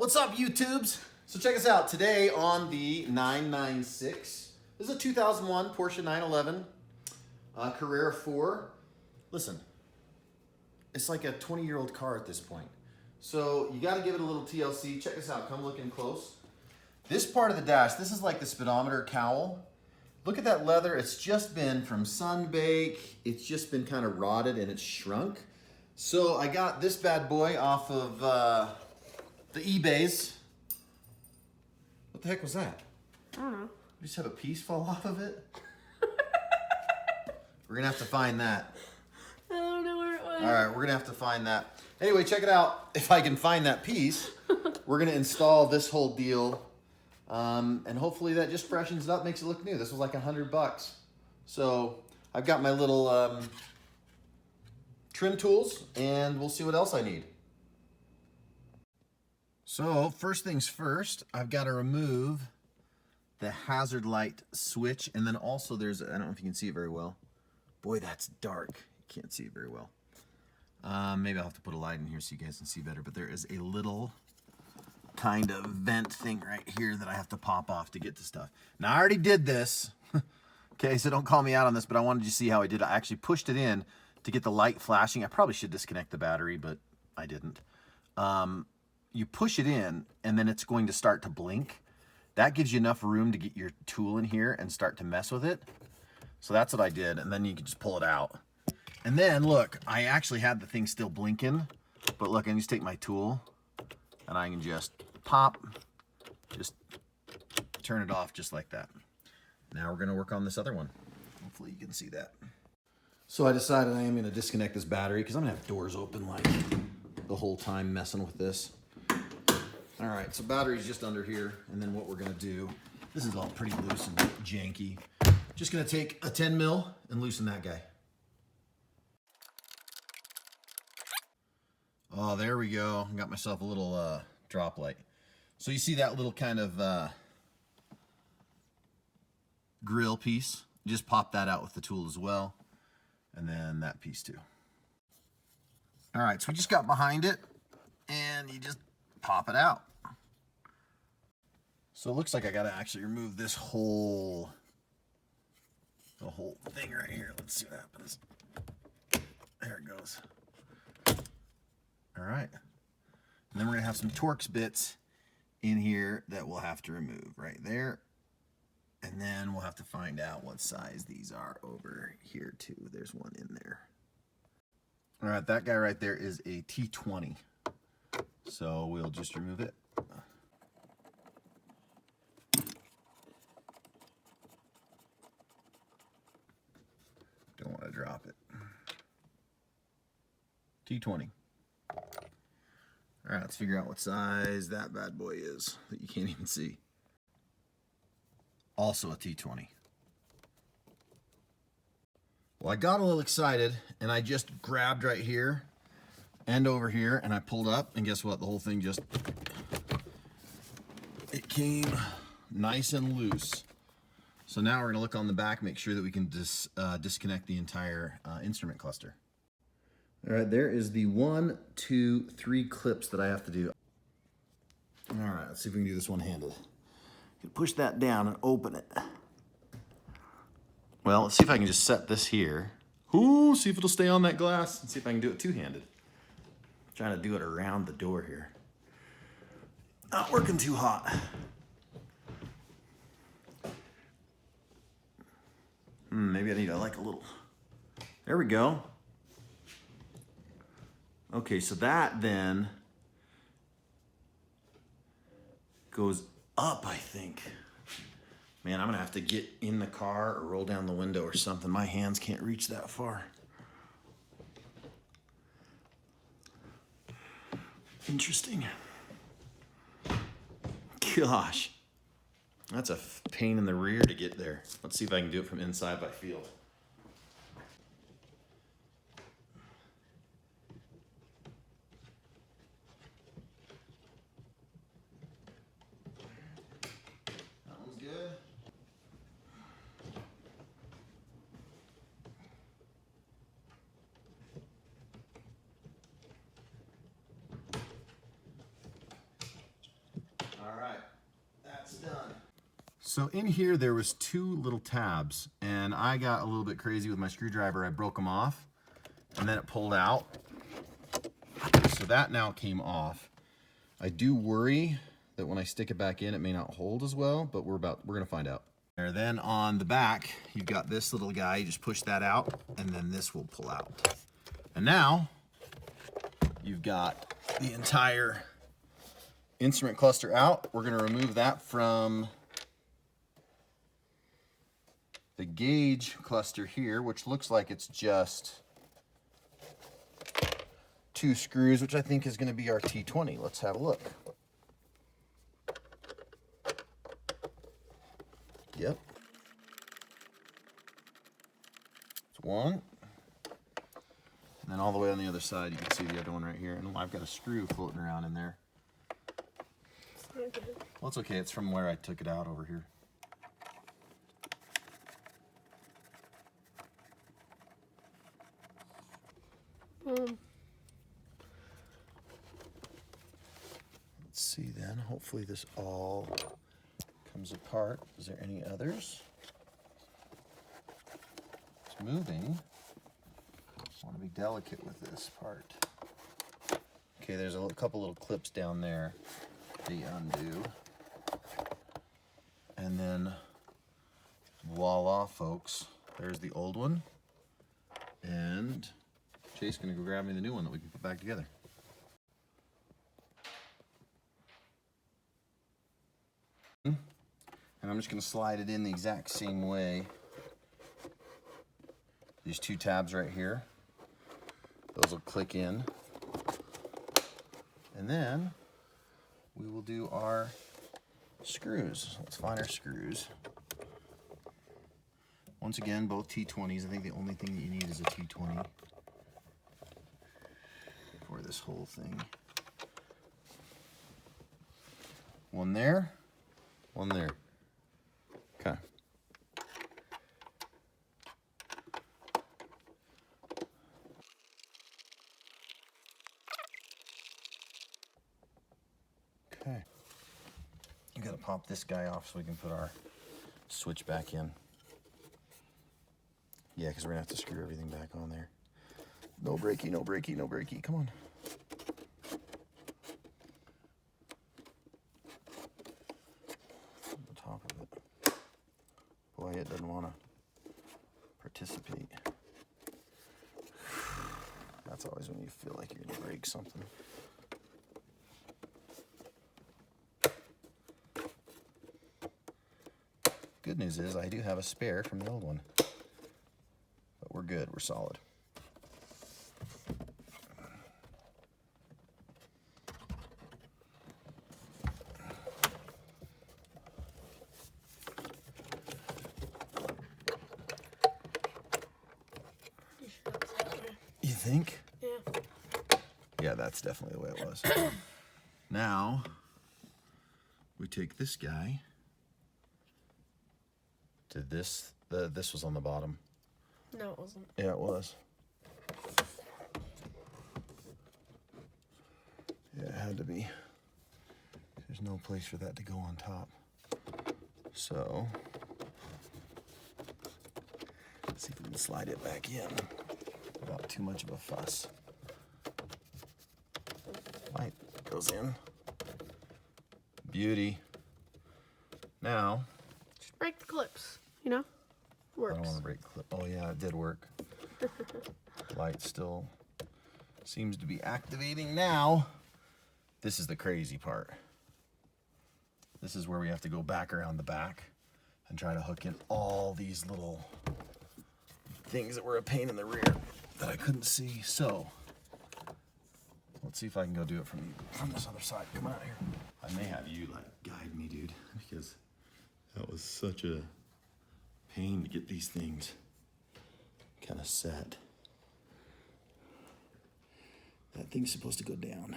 What's up, YouTubes? So check us out today on the 996. This is a 2001 Porsche 911 Carrera 4. Listen, it's like a 20-year-old car at this point. So you got to give it a little TLC. Check us out. Come look in close. This part of the dash, this is like the speedometer cowl. Look at that leather. It's just been from sunbake. It's just been kind of rotted and it's shrunk. So I got this bad boy off of the eBays. What the heck was that? I don't know. You just have a piece fall off of it? We're gonna have to find that. I don't know where it went. All right, we're gonna have to find that. Anyway, check it out. If I can find that piece, we're gonna install this whole deal. And hopefully that just freshens it up, makes it look new. This was like $100. So I've got my little trim tools and we'll see what else I need. So first things first, I've got to remove the hazard light switch. And then also there's, I don't know if you can see it very well. Boy, that's dark. You can't see it very well. Maybe I'll have to put a light in here so you guys can see better. But there is a little kind of vent thing right here that I have to pop off to get to stuff. Now I already did this. Okay, so don't call me out on this, but I wanted you to see how I did it. I actually pushed it in to get the light flashing. I probably should disconnect the battery, but I didn't. You push it in and then it's going to start to blink. That gives you enough room to get your tool in here and start to mess with it. So that's what I did, and then you can just pull it out. And then look, I actually had the thing still blinking, but look, I can just take my tool and I can just pop, just turn it off just like that. Now we're gonna work on this other one. Hopefully you can see that. So I decided I am gonna disconnect this battery because I'm gonna have doors open like the whole time messing with this. All right, so battery's just under here, and then what we're gonna do, this is all pretty loose and janky. Just gonna take a 10 mil and loosen that guy. Oh, there we go. Got myself a little drop light. So you see that little kind of grill piece? Just pop that out with the tool as well. And then that piece too. All right, so we just got behind it and you just pop it out. So it looks like I gotta actually remove this whole, the whole thing right here. Let's see what happens. There it goes. All right. And then we're gonna have some Torx bits in here that we'll have to remove right there. And then we'll have to find out what size these are over here too. There's one in there. All right, that guy right there is a T20. So we'll just remove it. Don't want to drop it. T20. All right, let's figure out what size that bad boy is that you can't even see. Also a T20. Well, I got a little excited and I just grabbed right here and over here and I pulled up, and guess what? The whole thing just, it came nice and loose. So now we're gonna look on the back, make sure that we can disconnect the entire instrument cluster. All right, there is the 1, 2, 3 clips that I have to do. All right, let's see if we can do this one-handed. Push that down and open it. Well, let's see if I can just set this here. Ooh, see if it'll stay on that glass. Let's see if I can do it two-handed. Trying to do it around the door here. Not working too hot. Maybe I need like a little, there we go. Okay, so that then goes up, I think. Man, I'm gonna have to get in the car or roll down the window or something. My hands can't reach that far. Interesting. Gosh, that's a pain in the rear to get there. Let's see if I can do it from inside by feel. All right, that's done. So in here there was 2 little tabs, and I got a little bit crazy with my screwdriver. I broke them off, and then it pulled out. So that now came off. I do worry that when I stick it back in, it may not hold as well, but we're gonna find out. And then on the back, you've got this little guy. You just push that out, and then this will pull out. And now you've got the entire instrument cluster out. We're gonna remove that from the gauge cluster here, which looks like it's just 2 screws, which I think is gonna be our T20. Let's have a look. Yep. It's 1. And then all the way on the other side, you can see the other one right here. And I've got a screw floating around in there. Well, it's okay. It's from where I took it out over here. Let's see then. Hopefully this all comes apart. Is there any others? It's moving. I want to be delicate with this part. Okay, there's a couple little clips down there. The undo. And then voila, folks. There's the old one. And Chase is going to go grab me the new one that we can put back together. And I'm just going to slide it in the exact same way. These 2 tabs right here. Those will click in. And then we will do our screws. Let's find our screws. Once again, both T20s. I think the only thing that you need is a T20 for this whole thing. 1 there, 1 there. Okay. Okay. You gotta pop this guy off so we can put our switch back in. Yeah, because we're gonna have to screw everything back on there. No breaky, no breaky, no breaky. Come on. The top of it. Boy, it doesn't want to participate. That's always when you feel like you're gonna break something. Good news is I do have a spare from the old one. But we're good, we're solid. You think? Yeah. Yeah, that's definitely the way it was. Now, we take this guy to this. This was on the bottom. No, it wasn't. Yeah, it was. Yeah, it had to be. There's no place for that to go on top. So, let's see if we can slide it back in without too much of a fuss. Light goes in. Beauty. Now, Just break the clips, you know? I Works. don't want to break clip. Oh yeah, it did work. Light still seems to be activating now. This is the crazy part. This is where we have to go back around the back and try to hook in all these little things that were a pain in the rear that I couldn't see. So let's see if I can go do it from this other side. Come on out here. I may have you like guide me, dude, because that was such a pain to get these things kind of set. That thing's supposed to go down.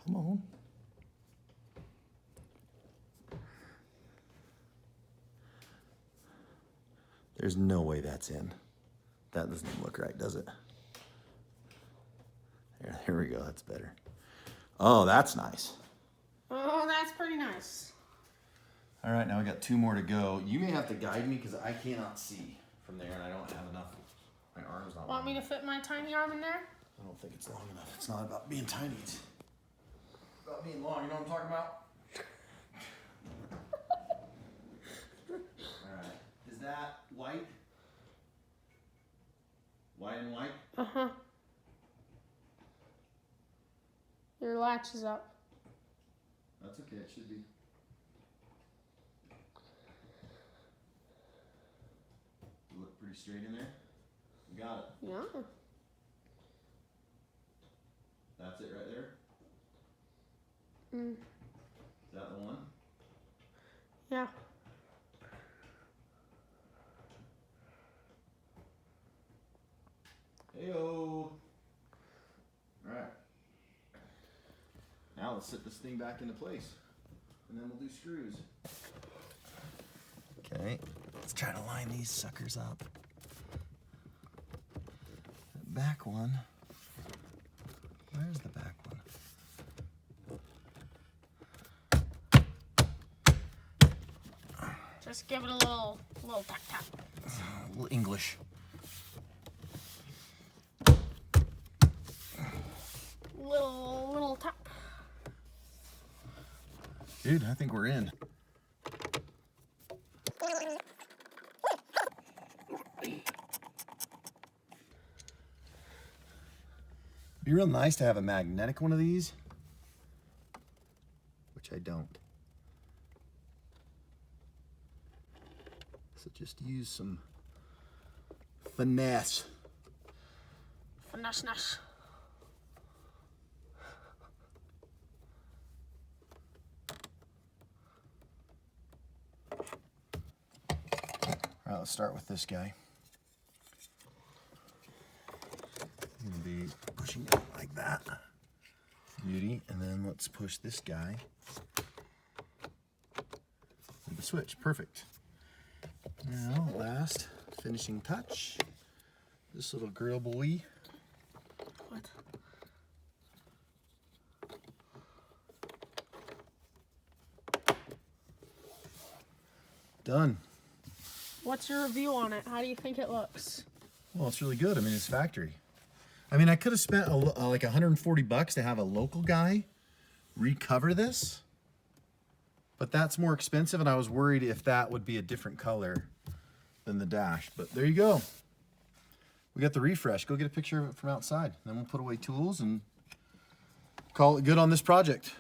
Come on. There's no way that's in. That doesn't even look right, does it? Here we go. That's better. Oh, that's nice. Oh, that's pretty nice. All right, now we got 2 more to go. You may have to guide me because I cannot see from there, and I don't have enough. My arm's not. Want me to fit my tiny arm in there? I don't think it's long enough. It's not about being tiny. It's about being long. You know what I'm talking about? All right. Is that white? White and white? Uh-huh. Your latch is up. That's okay. It should be. You look pretty straight in there. You got it. Yeah. That's it right there. Mm. Is that the one? Yeah. Heyo. Alright. Now let's set this thing back into place. And then we'll do screws. Okay, let's try to line these suckers up. That back one. Where's the back one? Just give it a little tap tap. A little English. Little tap. Dude, I think we're in. It'd be real nice to have a magnetic one of these, which I don't. So just use some finesse. Finesse. All right, let's start with this guy. I'm gonna be pushing it like that. Beauty, and then let's push this guy with the switch. Perfect. Now, last finishing touch. This little grill boy. What? Done. What's your review on it? How do you think it looks? Well, it's really good. I mean, it's factory. I mean, I could have spent like $140 to have a local guy recover this, but that's more expensive, and I was worried if that would be a different color than the dash. But there you go. We got the refresh. Go get a picture of it from outside. Then we'll put away tools and call it good on this project.